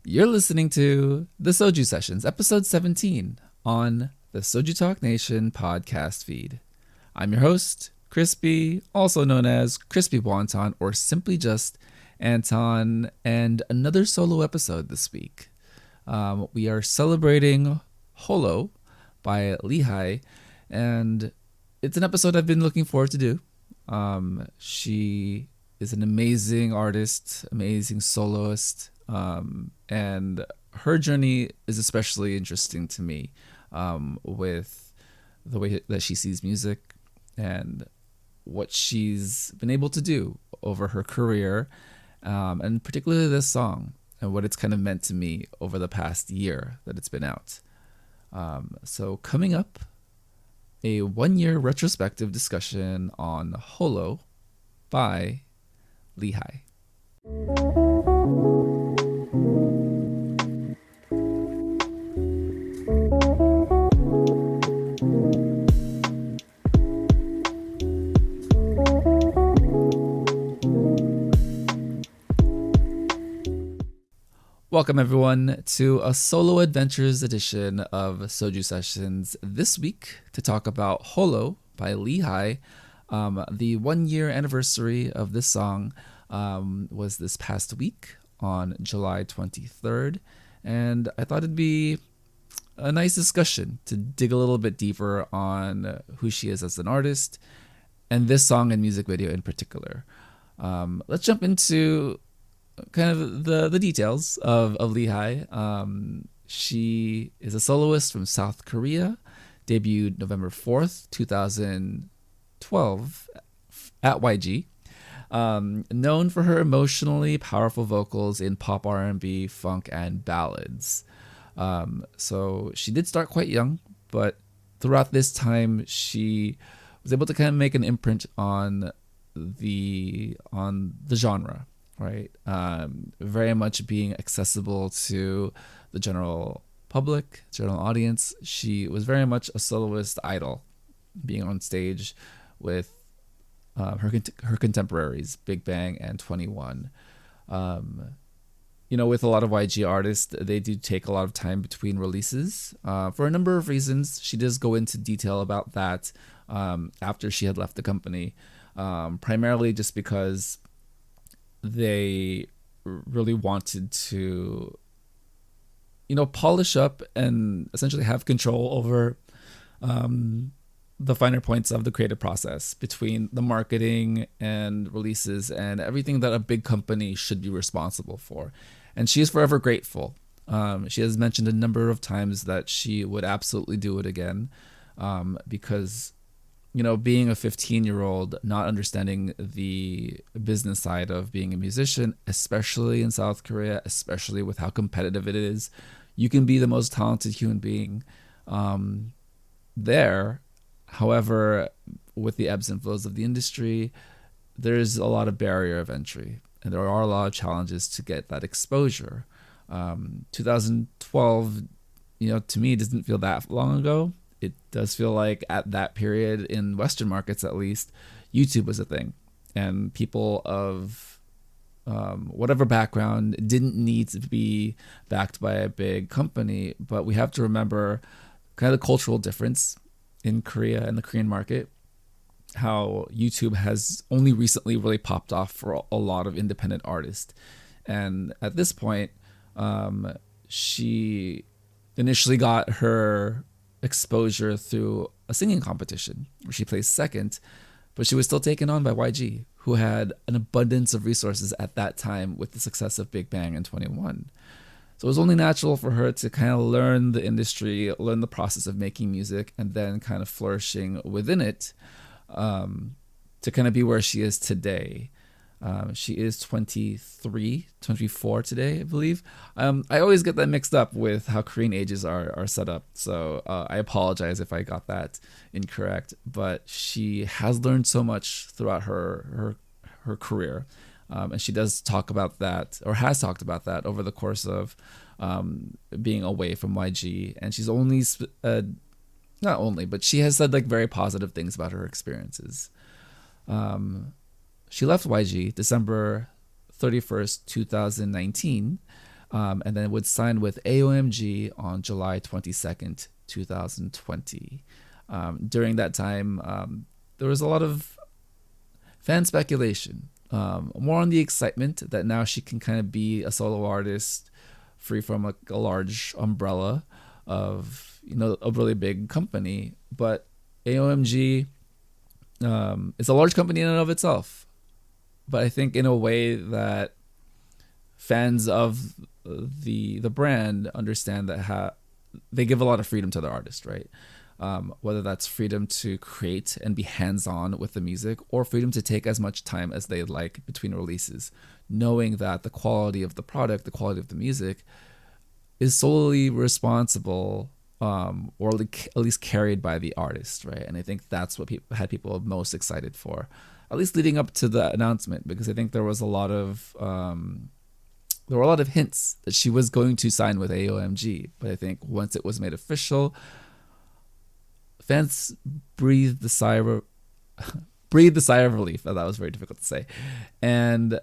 You're listening to the Soju Sessions, episode 17, on the Soju Talk Nation podcast feed. I'm your host, Crispy, also known as Crispy Wonton, or simply just Anton, and another solo episode this week. We are celebrating Holo by Lehigh, and it's an episode I've been looking forward to do. She is an amazing artist, amazing soloist, and her journey is especially interesting to me, with the way that she sees music and what she's been able to do over her career, and particularly this song and what it's kind of meant to me over the past year that it's been out. So coming up, a 1-year retrospective discussion on Holo by Lehigh. Welcome everyone to a solo adventures edition of Soju Sessions this week to talk about Holo by Lehigh. The 1-year anniversary of this song was this past week on July 23rd, and I thought it'd be a nice discussion to dig a little bit deeper on who she is as an artist and this song and music video in particular. Let's jump into kind of the details of Lehigh. She is a soloist from South Korea, debuted November 4th, 2012 at YG. Known for her emotionally powerful vocals in pop R&B, funk, and ballads. So she did start quite young, but throughout this time she was able to kind of make an imprint on the genre. Right, very much being accessible to the general public, general audience. She was very much a soloist idol, being on stage with her contemporaries, Big Bang and 21. With a lot of YG artists, they do take a lot of time between releases for a number of reasons. She does go into detail about that after she had left the company, primarily just because they really wanted to, polish up and essentially have control over the finer points of the creative process between the marketing and releases and everything that a big company should be responsible for. And she is forever grateful. She has mentioned a number of times that she would absolutely do it again, because being a 15-year-old, not understanding the business side of being a musician, especially in South Korea, especially with how competitive it is, you can be the most talented human being there. However, with the ebbs and flows of the industry, there's a lot of barrier of entry, and there are a lot of challenges to get that exposure. 2012, to me, doesn't feel that long ago. It does feel like at that period, in Western markets at least, YouTube was a thing. And people of whatever background didn't need to be backed by a big company. But we have to remember kind of the cultural difference in Korea and the Korean market, how YouTube has only recently really popped off for a lot of independent artists. And at this point, she initially got her exposure through a singing competition where she placed second, but she was still taken on by YG, who had an abundance of resources at that time with the success of Big Bang and 21. So it was only natural for her to kind of learn the industry, learn the process of making music, and then kind of flourishing within it, to kind of be where she is today. She is 24 today, I believe. I always get that mixed up with how Korean ages are set up, so I apologize if I got that incorrect. But she has learned so much throughout her career, and she does talk about that, or has talked about that, over the course of being away from YG. And she's only, not only, but she has said very positive things about her experiences. She left YG December 31st, 2019, and then would sign with AOMG on July 22nd, 2020. During that time, there was a lot of fan speculation, more on the excitement that now she can kind of be a solo artist free from a large umbrella of a really big company. But AOMG is a large company in and of itself, but I think in a way that fans of the brand understand that they give a lot of freedom to their artist, right? Whether that's freedom to create and be hands-on with the music, or freedom to take as much time as they like between releases, knowing that the quality of the product, the quality of the music, is solely responsible, or at least carried by the artist, right? And I think that's what had people most excited for, at least leading up to the announcement, because I think there were a lot of hints that she was going to sign with AOMG. But I think once it was made official, fans breathed the sigh of relief. That was very difficult to say. And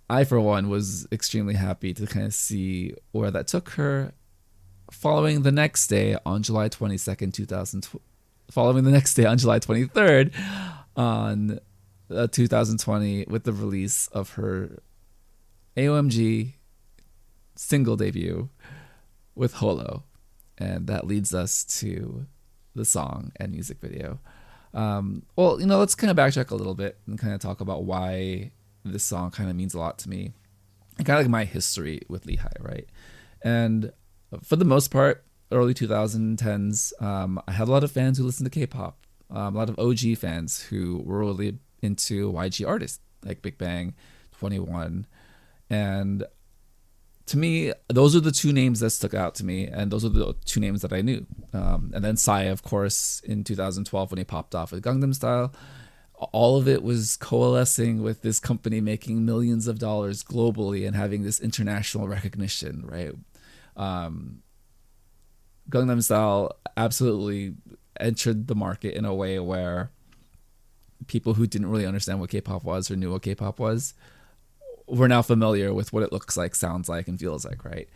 I, for one, was extremely happy to kind of see where that took her. Following the next day on July 22nd, following the next day on July 23rd, on 2020, with the release of her AOMG single debut with Holo. And that leads us to the song and music video. Let's kind of backtrack a little bit and kind of talk about why this song kind of means a lot to me, and kind of like my history with Lehigh, right? And for the most part, early 2010s, I had a lot of fans who listened to K-pop, a lot of OG fans who were really into YG artists like Big Bang, 21, and to me, those are the two names that stuck out to me, and those are the two names that I knew. And then Psy, of course, in 2012 when he popped off with Gangnam Style. All of it was coalescing with this company making millions of dollars globally and having this international recognition, right? Gangnam Style absolutely entered the market in a way where people who didn't really understand what K-pop was or knew what K-pop was were now familiar with what it looks like, sounds like, and feels like, right?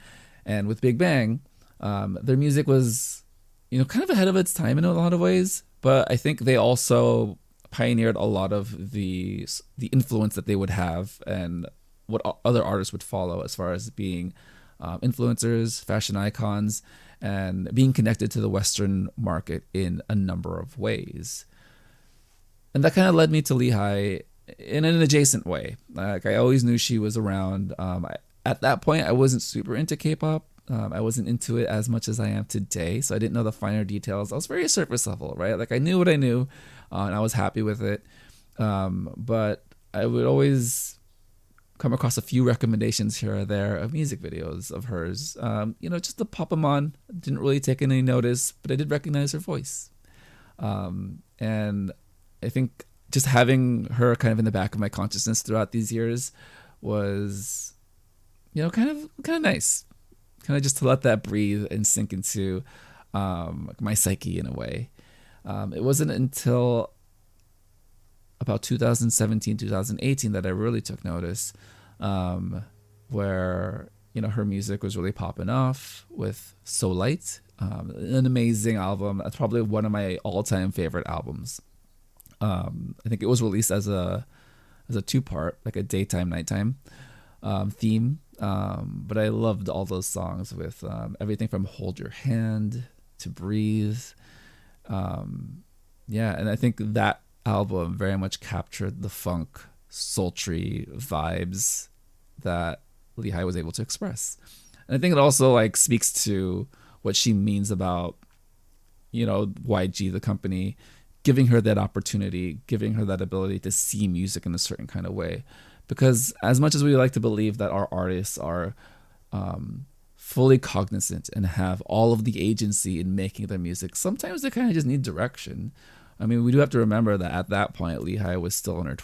And with Big Bang, their music was, kind of ahead of its time in a lot of ways, but I think they also pioneered a lot of the influence that they would have and what other artists would follow as far as being influencers, fashion icons, and being connected to the Western market in a number of ways. And that kind of led me to Lehigh in an adjacent way. Like, I always knew she was around. At that point, I wasn't super into K-pop. I wasn't into it as much as I am today, so I didn't know the finer details. I was very surface level, right? Like, I knew what I knew, and I was happy with it. But I would always come across a few recommendations here or there of music videos of hers, just to pop them on. Didn't really take any notice, but I did recognize her voice. And I think just having her kind of in the back of my consciousness throughout these years was, kind of nice. Kind of just to let that breathe and sink into my psyche in a way. It wasn't until about 2017, 2018 that I really took notice, where, her music was really popping off with So Light, an amazing album. That's probably one of my all-time favorite albums. I think it was released as a two-part, like a daytime, nighttime theme. But I loved all those songs with everything from Hold Your Hand to Breathe. And I think that album very much captured the funk, sultry vibes that Lehigh was able to express. And I think it also speaks to what she means about, YG, the company, giving her that opportunity, giving her that ability to see music in a certain kind of way. Because as much as we like to believe that our artists are fully cognizant and have all of the agency in making their music, sometimes they kind of just need direction. I mean, we do have to remember that at that point, Lehigh was still in her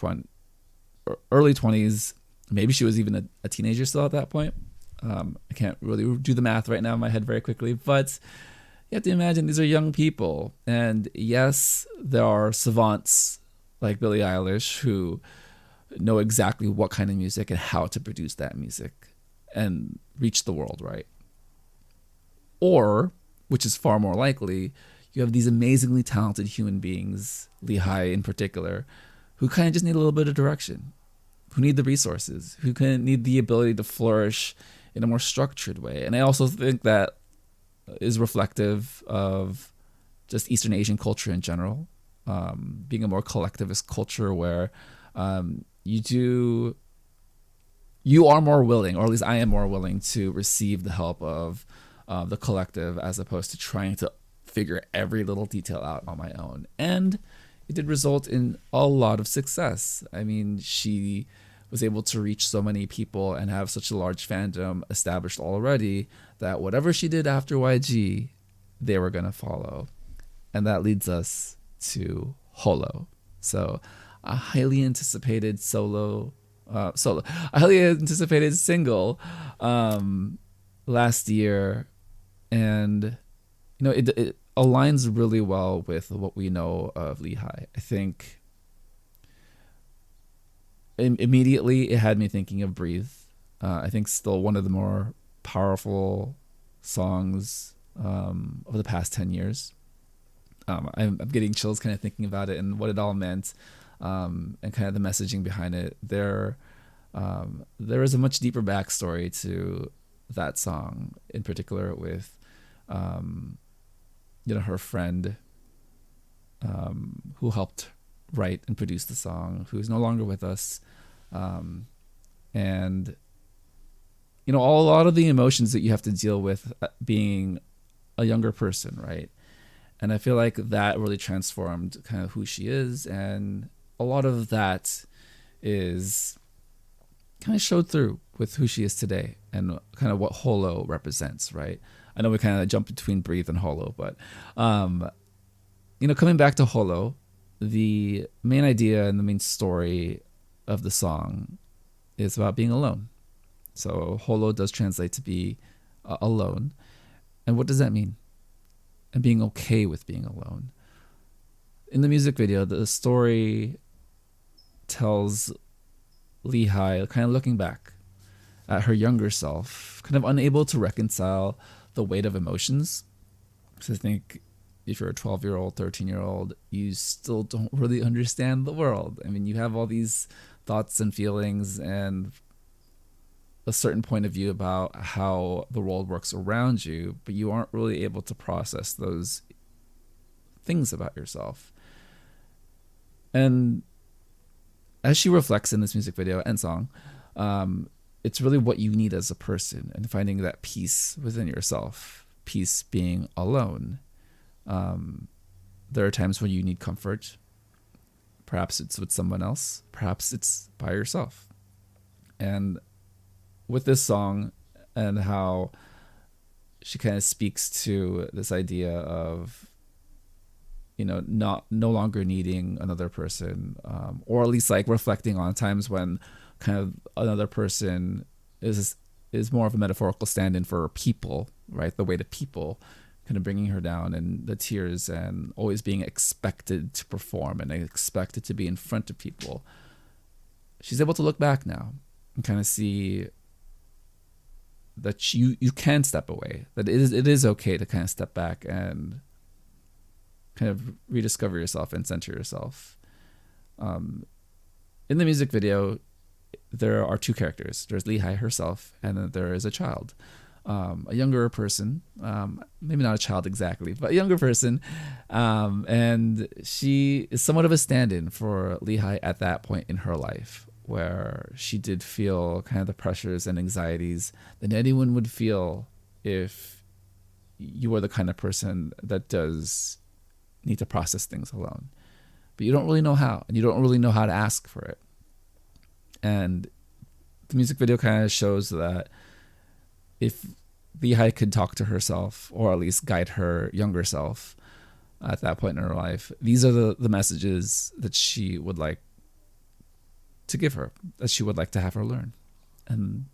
early 20s. Maybe she was even a teenager still at that point. I can't really do the math right now in my head very quickly, but you have to imagine these are young people. And yes, there are savants like Billie Eilish who know exactly what kind of music and how to produce that music. and reach the world, right? Or, which is far more likely, you have these amazingly talented human beings, Lehigh in particular, who kind of just need a little bit of direction, who need the resources, who kind of need the ability to flourish in a more structured way. And I also think that is reflective of just Eastern Asian culture in general, being a more collectivist culture where you are more willing, or at least I am more willing, to receive the help of the collective as opposed to trying to figure every little detail out on my own. And it did result in a lot of success. I mean, she was able to reach so many people and have such a large fandom established already that whatever she did after YG, they were going to follow. And that leads us to Holo. So a highly anticipated a highly anticipated single last year. And, you know, it aligns really well with what we know of Lehigh. I think immediately it had me thinking of Breathe. I think still one of the more powerful songs of the past 10 years. I'm getting chills kind of thinking about it and what it all meant, and kind of the messaging behind it. There is a much deeper backstory to that song, in particular with her friend who helped write and produce the song, who is no longer with us, and a lot of the emotions that you have to deal with being a younger person, right? And I feel like that really transformed kind of who she is, and a lot of that is kind of showed through with who she is today and kind of what Holo represents, right? I know we kind of jumped between Breathe and Holo, but coming back to Holo, the main idea and the main story of the song is about being alone. So Holo does translate to be alone. And what does that mean? And being okay with being alone. In the music video, the story tells Lehigh kind of looking back at her younger self, kind of unable to reconcile the weight of emotions. So I think if you're a 12-year-old, 13-year-old, you still don't really understand the world. I mean, you have all these thoughts and feelings and a certain point of view about how the world works around you, but you aren't really able to process those things about yourself. And as she reflects in this music video and song, it's really what you need as a person and finding that peace within yourself, peace being alone. There are times when you need comfort. Perhaps it's with someone else. Perhaps it's by yourself. And with this song and how she kind of speaks to this idea of, no longer needing another person, or at least like reflecting on times when kind of another person is more of a metaphorical stand-in for people, right? The weight of people kind of bringing her down, and the tears, and always being expected to perform and expected to be in front of people. She's able to look back now and kind of see that you can step away, that it is okay to kind of step back and kind of rediscover yourself and center yourself. In the music video, there are two characters. There's Lehigh herself, and then there is a child, a younger person, maybe not a child exactly, but a younger person, and she is somewhat of a stand-in for Lehigh at that point in her life, where she did feel kind of the pressures and anxieties that anyone would feel if you are the kind of person that does need to process things alone. But you don't really know how, and you don't really know how to ask for it. And the music video kind of shows that if Lehigh could talk to herself, or at least guide her younger self at that point in her life, these are the messages that she would like to give her, that she would like to have her learn. And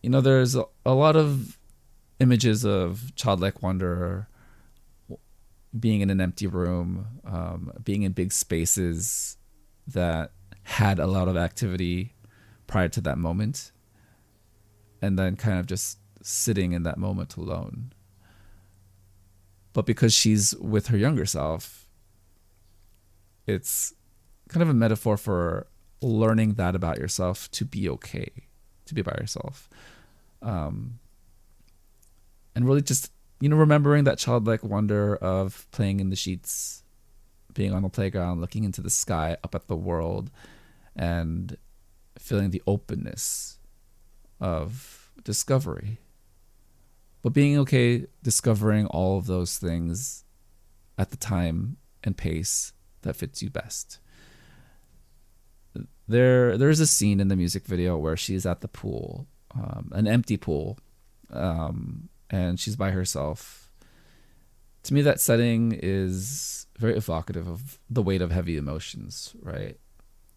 there's a lot of images of childlike wonder, being in an empty room, being in big spaces that had a lot of activity prior to that moment. and then kind of just sitting in that moment alone. But because she's with her younger self, it's kind of a metaphor for learning that about yourself, to be okay, to be by yourself. And really just, remembering that childlike wonder of playing in the sheets, being on the playground, looking into the sky, up at the world, and feeling the openness of discovery. But being okay discovering all of those things at the time and pace that fits you best. There's a scene in the music video where she's at the pool, an empty pool, and she's by herself. To me, that setting is very evocative of the weight of heavy emotions, right?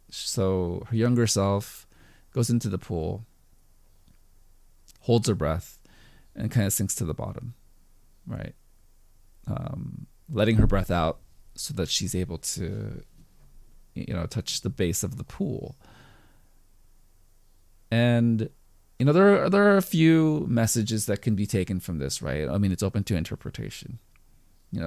So her younger self goes into the pool, holds her breath, and kind of sinks to the bottom, right? Letting her breath out so that she's able to, touch the base of the pool. And, there are a few messages that can be taken from this, right? I mean, it's open to interpretation.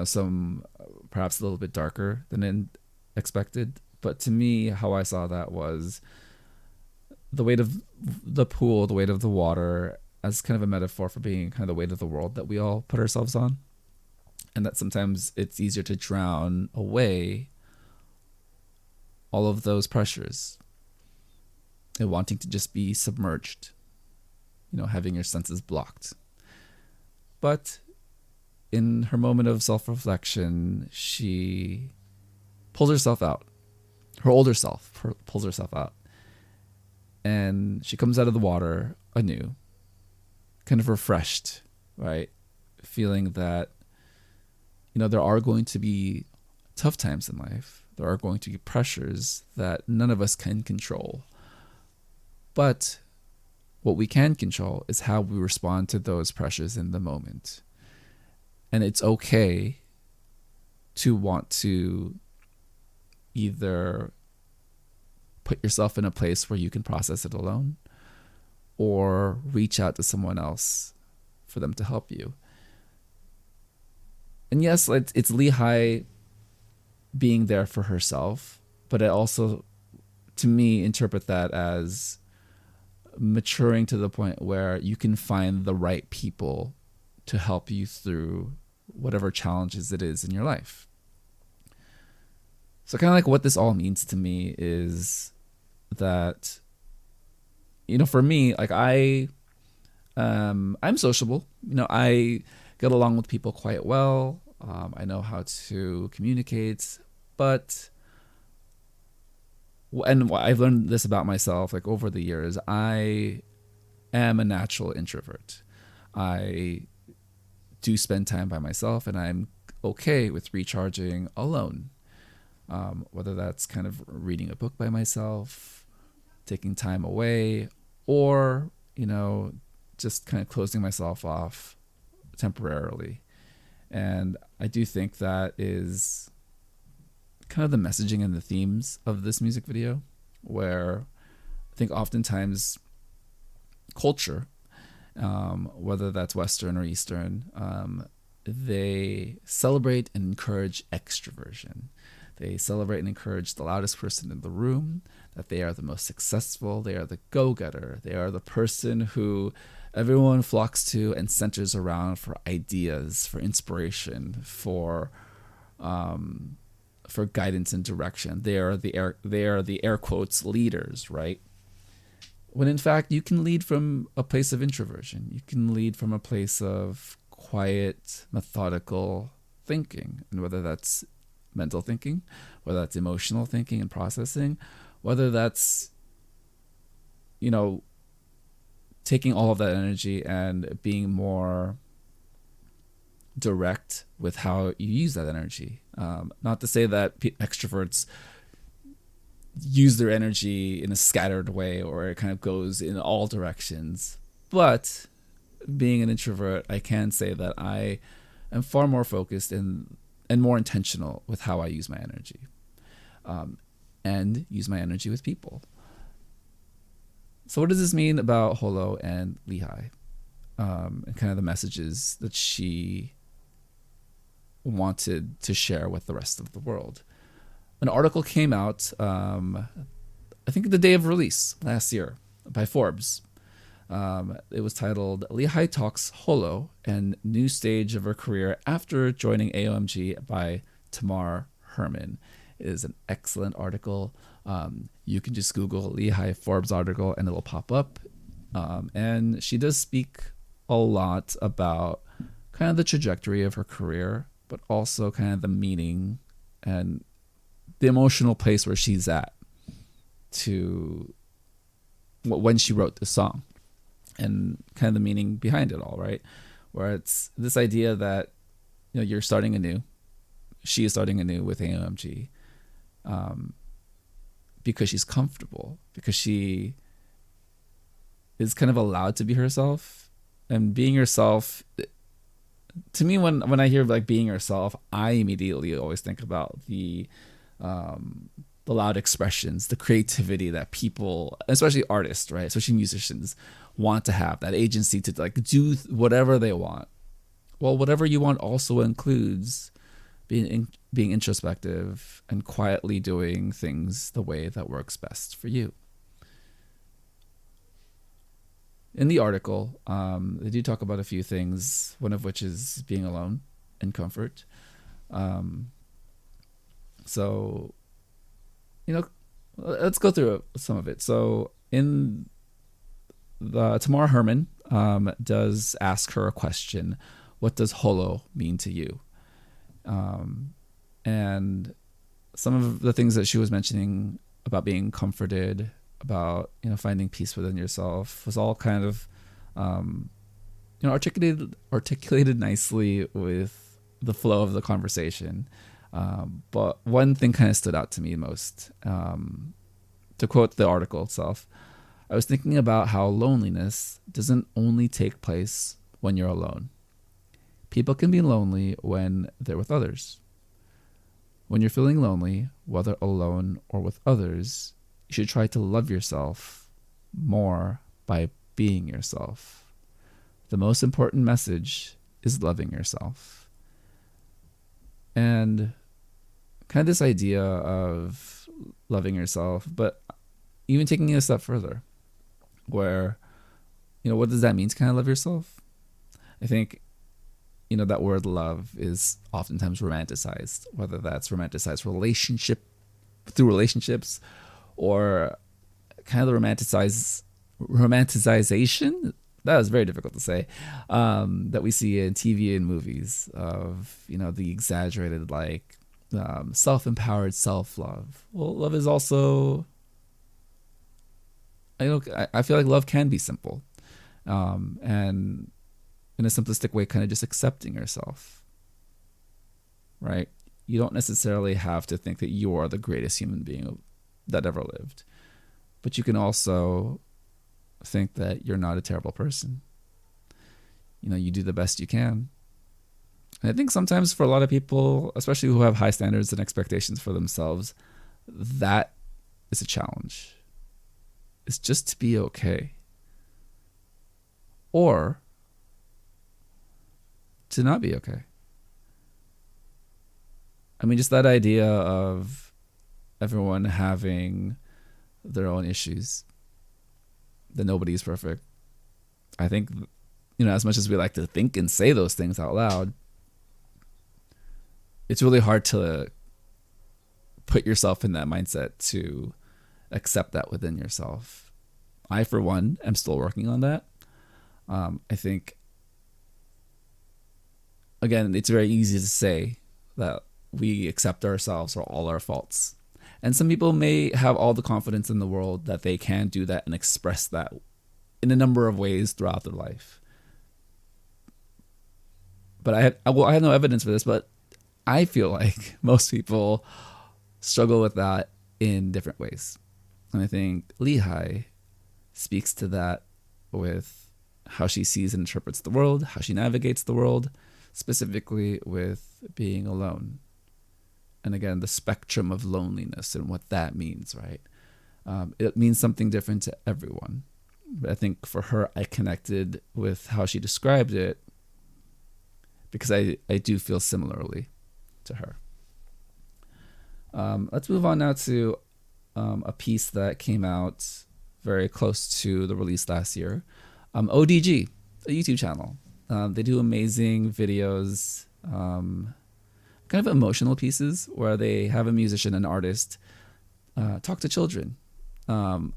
Some perhaps a little bit darker than expected. But to me, how I saw that was the weight of the pool, the weight of the water, as kind of a metaphor for being kind of the weight of the world that we all put ourselves on. And that sometimes it's easier to drown away all of those pressures and wanting to just be submerged, having your senses blocked. But in her moment of self-reflection, she pulls herself out. Her older self pulls herself out. And she comes out of the water anew, kind of refreshed, right? Feeling that, there are going to be tough times in life. There are going to be pressures that none of us can control. But what we can control is how we respond to those pressures in the moment. And it's okay to want to either put yourself in a place where you can process it alone, or reach out to someone else for them to help you. And yes, it's Lehigh being there for herself, but I also, to me, interpret that as maturing to the point where you can find the right people to help you through whatever challenges it is in your life. So kind of like what this all means to me is that, for me, like I'm sociable. I get along with people quite well. I know how to communicate, but, and I've learned this about myself, like over the years, I am a natural introvert. I do spend time by myself, and I'm okay with recharging alone. Whether that's kind of reading a book by myself, taking time away, or, just kind of closing myself off temporarily. And I do think that is kind of the messaging and the themes of this music video, where I think oftentimes culture, whether that's Western or Eastern, they celebrate and encourage extroversion. They celebrate and encourage the loudest person in the room, that they are the most successful, they are the go-getter, they are the person who everyone flocks to and centers around for ideas, for inspiration, for guidance and direction. They are the air quotes leaders, right? When in fact you can lead from a place of introversion. You can lead from a place of quiet, methodical thinking, and whether that's mental thinking, whether that's emotional thinking and processing, whether that's, taking all of that energy and being more direct with how you use that energy. Not to say that extroverts use their energy in a scattered way or it kind of goes in all directions, but being an introvert, I can say that I am far more focused and more intentional with how I use my energy, and use my energy with people. So what does this mean about Holo and Lehigh, and kind of the messages that she wanted to share with the rest of the world? An article came out, I think the day of release last year, by Forbes. It was titled "Lehigh Talks Holo and New Stage of Her Career After Joining AOMG" by Tamar Herman. It is an excellent article. You can just Google Lehigh Forbes article and it'll pop up. And she does speak a lot about kind of the trajectory of her career, but also kind of the meaning and the emotional place where she's at to when she wrote this song, and kind of the meaning behind it all, right? Where it's this idea that, you know, you're starting anew. She is starting anew with AOMG, because she's comfortable, because she is kind of allowed to be herself. And being yourself, to me, when I hear like being yourself, I immediately always think about the loud expressions, the creativity that people, especially artists, right, especially musicians, want to have, that agency to like do whatever they want. Well, whatever you want also includes being introspective and quietly doing things the way that works best for you. In the article, they do talk about a few things, one of which is being alone and comfort. So, you know, let's go through some of it. So in the Tamar Herman does ask her a question: what does holo mean to you? And some of the things that she was mentioning about being comforted, about, you know, finding peace within yourself, was all kind of, you know, articulated nicely with the flow of the conversation. But one thing kind of stood out to me most. To quote the article itself, I was thinking about how loneliness doesn't only take place when you're alone. People can be lonely when they're with others. When you're feeling lonely, whether alone or with others, you should try to love yourself more by being yourself. The most important message is loving yourself. And kind of this idea of loving yourself, but even taking it a step further, where, you know, what does that mean to kind of love yourself? I think, you know, that word love is oftentimes romanticized, whether that's romanticized through relationships, or kind of the romanticization, that was very difficult to say, that we see in TV and movies of, you know, the exaggerated, like, self-empowered self-love. Well, love is also, I feel like love can be simple, and in a simplistic way, kind of just accepting yourself, right? You don't necessarily have to think that you are the greatest human being that ever lived, but you can also think that you're not a terrible person. You know, you do the best you can. And I think sometimes for a lot of people, especially who have high standards and expectations for themselves, that is a challenge. It's just to be okay. Or to not be okay. I mean, just that idea of everyone having their own issues, that nobody's perfect. I think, you know, as much as we like to think and say those things out loud, it's really hard to put yourself in that mindset to accept that within yourself. I, for one, am still working on that. I think, again, it's very easy to say that we accept ourselves or all our faults. And some people may have all the confidence in the world that they can do that and express that in a number of ways throughout their life. But I have no evidence for this, but I feel like most people struggle with that in different ways. And I think Lehigh speaks to that with how she sees and interprets the world, how she navigates the world, specifically with being alone. And again, the spectrum of loneliness and what that means, right? It means something different to everyone. But I think for her, I connected with how she described it because I do feel similarly to her. Let's move on now to a piece that came out very close to the release last year. ODG, a YouTube channel. They do amazing videos, kind of emotional pieces where they have a musician, an artist, talk to children, kind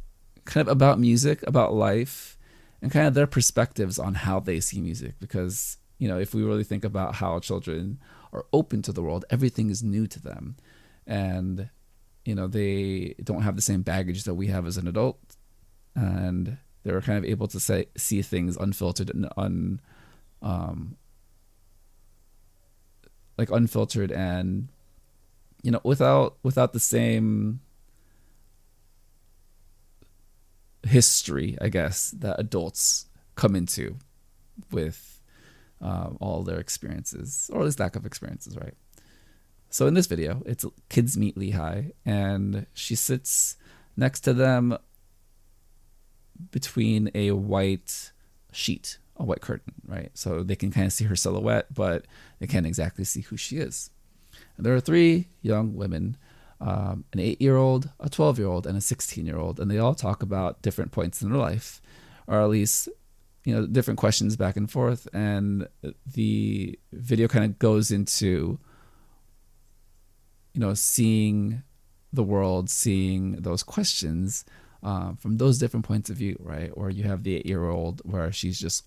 of about music, about life, and kind of their perspectives on how they see music. Because, if we really think about how children are open to the world, everything is new to them. And, they don't have the same baggage that we have as an adult. And they're kind of able to see things unfiltered and unfiltered and, without the same history, I guess, that adults come into with all their experiences, or at least lack of experiences, right? So in this video, it's kids meet Lehigh, and she sits next to them between a white sheet, a white curtain, right? So they can kind of see her silhouette, but they can't exactly see who she is. And there are 3 young women, an 8-year-old, a 12-year-old, and a 16-year-old, and they all talk about different points in their life, or at least, different questions back and forth. And the video kind of goes into, seeing the world, seeing those questions from those different points of view, right? Or you have the 8-year-old where she's just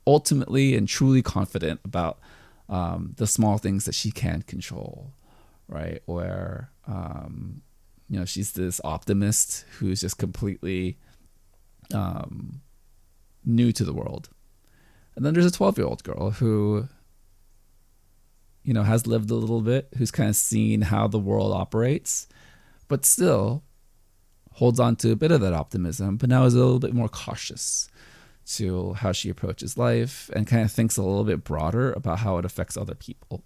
ultimately and truly confident about the small things that she can control, right? Where, she's this optimist who's just completely new to the world. And then there's a 12-year-old girl who, has lived a little bit, who's kind of seen how the world operates, but still holds on to a bit of that optimism, but now is a little bit more cautious to how she approaches life and kind of thinks a little bit broader about how it affects other people.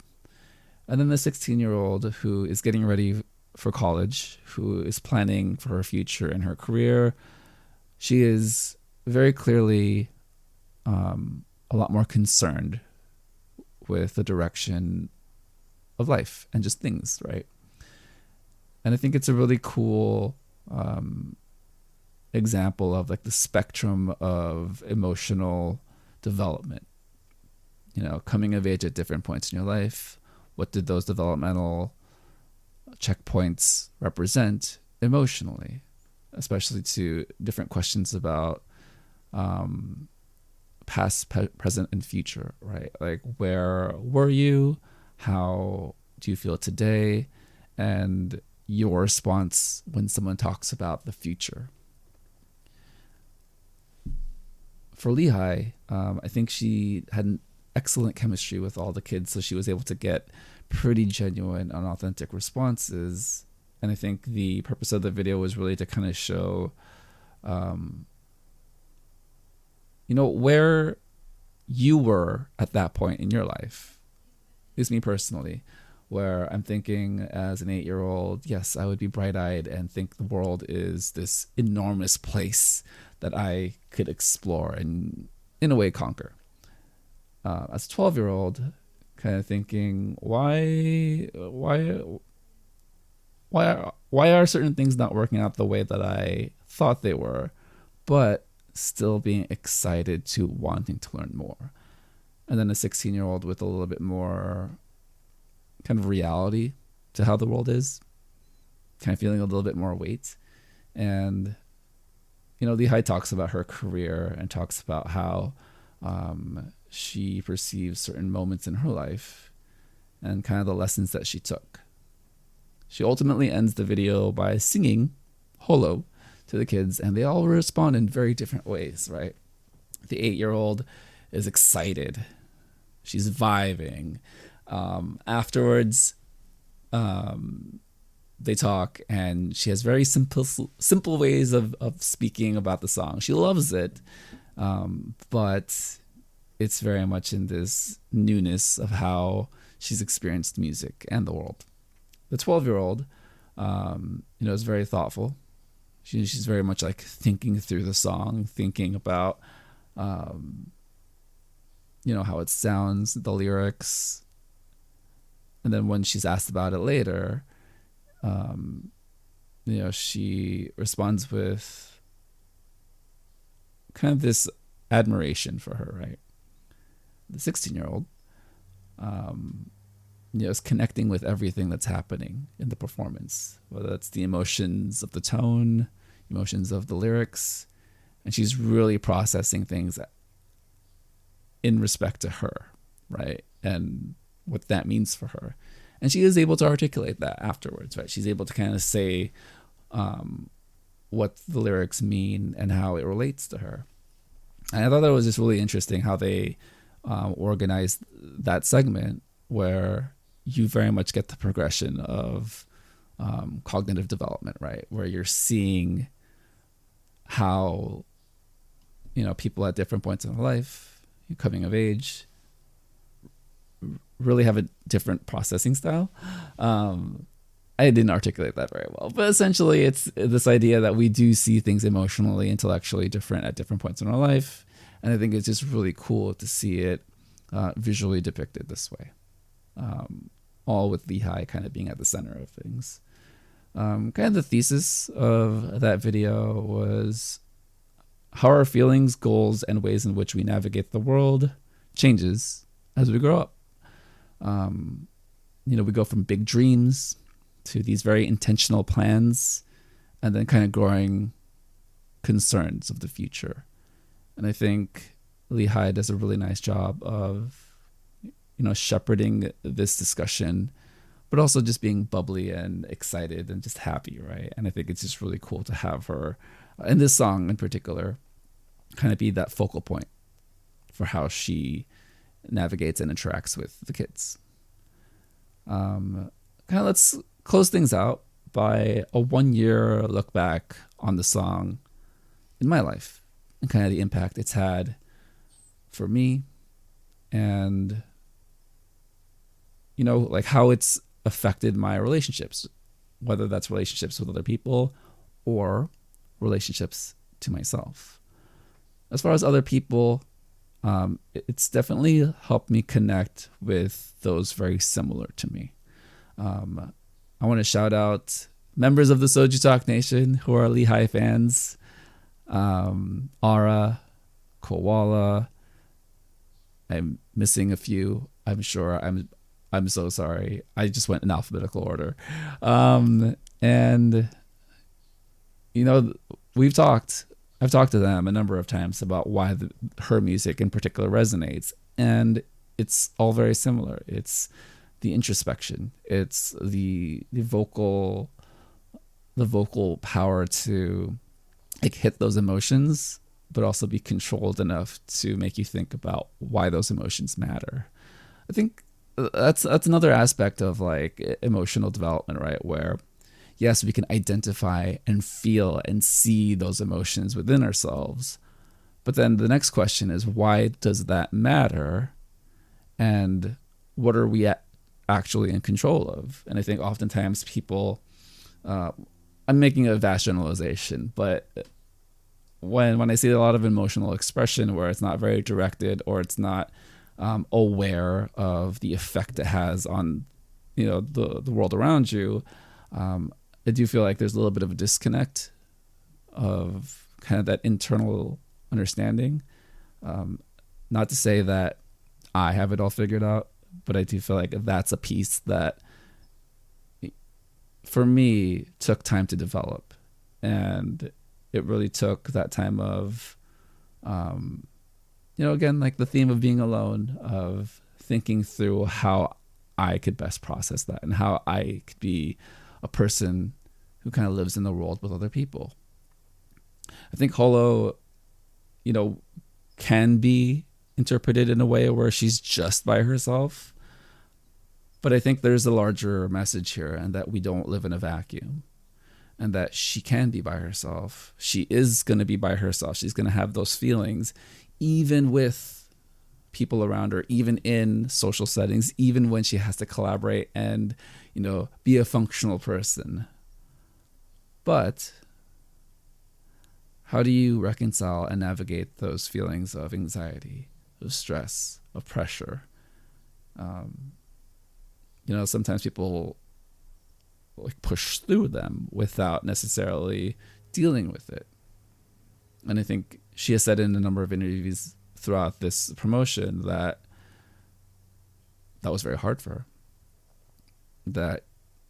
And then the 16-year-old who is getting ready for college, who is planning for her future and her career, she is very clearly a lot more concerned with the direction of life and just things, right? And I think it's a really cool example of the spectrum of emotional development, coming of age at different points in your life. What did those developmental checkpoints represent emotionally, especially to different questions about past, present, and future, right? Like, where were you? How do you feel today? And your response when someone talks about the future. For Lehigh, I think she had an excellent chemistry with all the kids, so she was able to get pretty genuine and authentic responses. And I think the purpose of the video was really to kind of show, where you were at that point in your life. At least me personally, where I'm thinking as an 8-year-old, yes, I would be bright-eyed and think the world is this enormous place that I could explore and, in a way, conquer. As a 12-year-old, kind of thinking, why are certain things not working out the way that I thought they were, but still being excited to wanting to learn more. And then a 16-year-old with a little bit more kind of reality to how the world is, kind of feeling a little bit more weight. And, Lehigh talks about her career and talks about how she perceives certain moments in her life and kind of the lessons that she took. She ultimately ends the video by singing Holo to the kids, and they all respond in very different ways, right? The 8-year-old is excited. She's vibing. Afterwards, they talk, and she has very simple ways of speaking about the song. She loves it, but it's very much in this newness of how she's experienced music and the world. The 12-year-old, is very thoughtful. She's very much like thinking through the song, thinking about, how it sounds, the lyrics. And then when she's asked about it later, she responds with kind of this admiration for her, right? The 16-year-old, is connecting with everything that's happening in the performance, whether it's the emotions of the tone, emotions of the lyrics, and she's really processing things in respect to her, right? And what that means for her. And she is able to articulate that afterwards, right? She's able to kind of say what the lyrics mean and how it relates to her. And I thought that was just really interesting how they organized that segment, where you very much get the progression of cognitive development, right? Where you're seeing how, people at different points in their life, coming of age, really have a different processing style. I didn't articulate that very well, but essentially it's this idea that we do see things emotionally, intellectually different at different points in our life. And I think it's just really cool to see it visually depicted this way. All with Lehigh kind of being at the center of things. Kind of the thesis of that video was how our feelings, goals, and ways in which we navigate the world changes as we grow up. We go from big dreams to these very intentional plans, and then kind of growing concerns of the future. And I think Lehigh does a really nice job of, shepherding this discussion, but also just being bubbly and excited and just happy, right? And I think it's just really cool to have her, in this song in particular, kind of be that focal point for how she navigates and interacts with the kids. Kind of let's close things out by a 1-year look back on the song in my life and kind of the impact it's had for me, and like how it's affected my relationships, whether that's relationships with other people or relationships to myself. As far as other people, it's definitely helped me connect with those very similar to me. I want to shout out members of the Soju Talk Nation who are Lehigh fans. Ara, Koala. I'm missing a few. I'm sure. I'm so sorry. I just went in alphabetical order. And we've talked. I've talked to them a number of times about why her music in particular resonates, and it's all very similar. It's the introspection. It's the vocal power to hit those emotions, but also be controlled enough to make you think about why those emotions matter. I think that's another aspect of emotional development, right? Where yes, we can identify and feel and see those emotions within ourselves, but then the next question is, why does that matter? And what are we actually in control of? And I think oftentimes people, I'm making a vast generalization, but when I see a lot of emotional expression where it's not very directed, or it's not aware of the effect it has on the world around you, I do feel like there's a little bit of a disconnect of kind of that internal understanding. Not to say that I have it all figured out, but I do feel like that's a piece that for me took time to develop. And it really took that time of, again, like the theme of being alone, of thinking through how I could best process that and how I could be a person who kind of lives in the world with other people. I think Holo, can be interpreted in a way where she's just by herself. But I think there's a larger message here, and that we don't live in a vacuum, and that she can be by herself. She is going to be by herself. She's going to have those feelings, even with people around her, even in social settings, even when she has to collaborate and, be a functional person. But How do you reconcile and navigate those feelings of anxiety, of stress, of pressure? Sometimes people like push through them without necessarily dealing with it. And I think she has said in a number of interviews throughout this promotion that was very hard for her. That,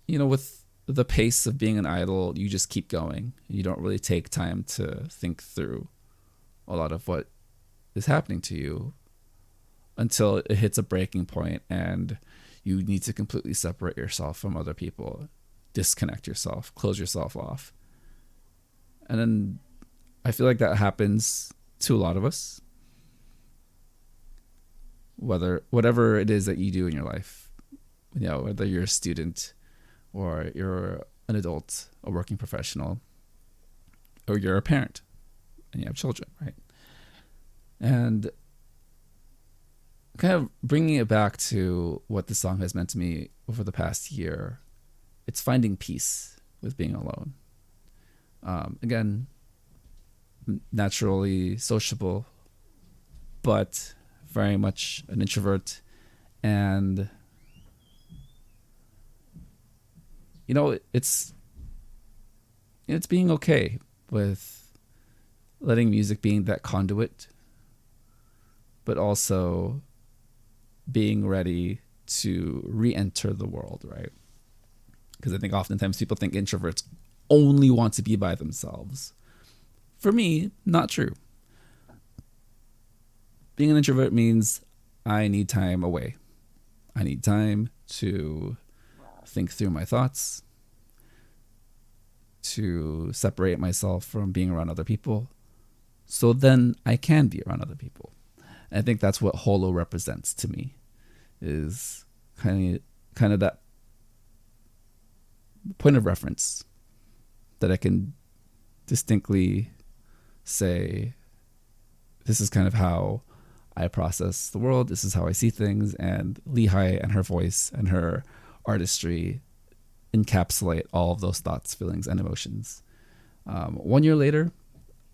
with the pace of being an idol, you just keep going. You don't really take time to think through a lot of what is happening to you until it hits a breaking point and you need to completely separate yourself from other people, disconnect yourself, close yourself off. And then I feel like that happens to a lot of us. Whatever it is that you do in your life, whether you're a student or you're an adult, a working professional, or you're a parent and you have children, right? And kind of bringing it back to what this song has meant to me over the past year, it's finding peace with being alone. Again, naturally sociable, but very much an introvert. And, it's being okay with letting music being that conduit, but also being ready to re-enter the world, right? Because I think oftentimes people think introverts only want to be by themselves. For me, not true. Being an introvert means I need time away. I need time to think through my thoughts, to separate myself from being around other people, so then I can be around other people. And I think that's what Holo represents to me, is kind of that point of reference that I can distinctly say, this is kind of how I process the world. This is how I see things. And Lehigh and her voice and her artistry encapsulate all of those thoughts, feelings, and emotions. 1 year later,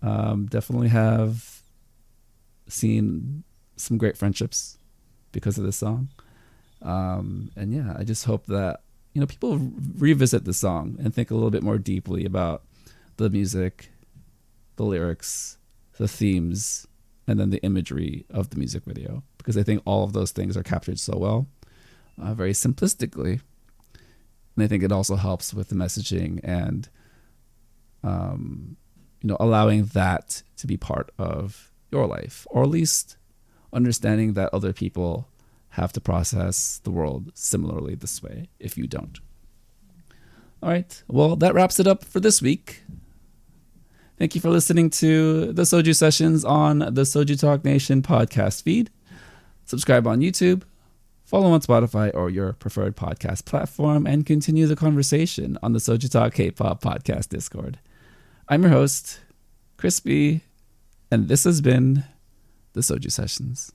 definitely have seen some great friendships because of this song. And yeah, I just hope that, people revisit the song and think a little bit more deeply about the music, the lyrics, the themes, and then the imagery of the music video. Because I think all of those things are captured so well, very simplistically. And I think it also helps with the messaging and, allowing that to be part of your life, or at least understanding that other people have to process the world similarly this way if you don't. All right. Well, that wraps it up for this week. Thank you for listening to the Soju Sessions on the Soju Talk Nation podcast feed. Subscribe on YouTube, follow on Spotify or your preferred podcast platform, and continue the conversation on the Soju Talk K-pop podcast Discord. I'm your host, Crispy, and this has been the Soju Sessions.